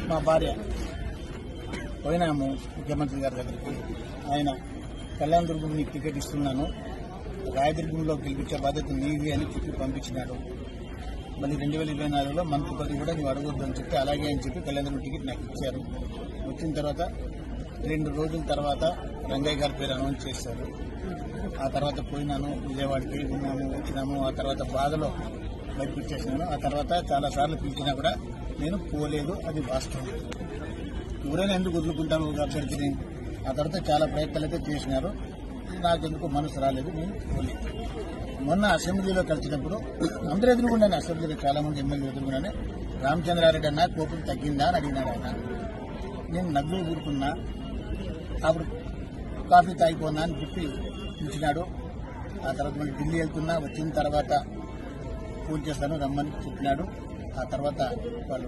మా భార్య పోయినాము ముఖ్యమంత్రి గారి దగ్గరికి. ఆయన కళ్యాణదుర్గం నీకు టికెట్ ఇస్తున్నాను, రాయదుర్గంలో గెలిపించే బాధ్యత నీది అని చెప్పి పంపించినాడు. మళ్ళీ 2024లో మంత్రి పదవి కూడా నువ్వు అడగొద్దు అని చెప్పి అలాగే అని చెప్పి కళ్యాణదుర్గం టికెట్ నాకు ఇచ్చారు. వచ్చిన తర్వాత 2 రోజుల తర్వాత రంగయ్య గారి పేరు అనౌన్స్ చేశారు. ఆ తర్వాత పోయినాను, విజయవాడకి వచ్చినాము. ఆ తర్వాత బాధలో బయటకు వచ్చేసినాను. ఆ తర్వాత చాలాసార్లు పిలిచినా కూడా నేను పోలేదు, అది వాస్తవం. ఎవరైనా ఎందుకు వదులుకుంటారు ఒక అభ్యర్థిని? ఆ తర్వాత చాలా ప్రయత్నాలు అయితే చేసినారు, నాకెందుకు మనసు రాలేదు, నేను పోలేదు. మొన్న అసెంబ్లీలో కలిసినప్పుడు అందరూ ఎదుర్కొన్నాను. అసెంబ్లీలో చాలా మంది ఎమ్మెల్యేలు ఎదుర్కొన్నాను. రామచంద్రారెడ్డి అన్న కోపం తగ్గిందా అని అడిగినాడు ఆయన. నేను నవ్వులు ఊరుకున్నా. అప్పుడు కాఫీ తాగిపోనా అని చెప్పి పిలిచినాడు. ఆ తర్వాత మళ్ళీ ఢిల్లీ వెళ్తున్నా, వచ్చిన తర్వాత ఫోన్ చేస్తాను రమ్మని చెప్పినాడు. ఆ తర్వాత వాళ్ళు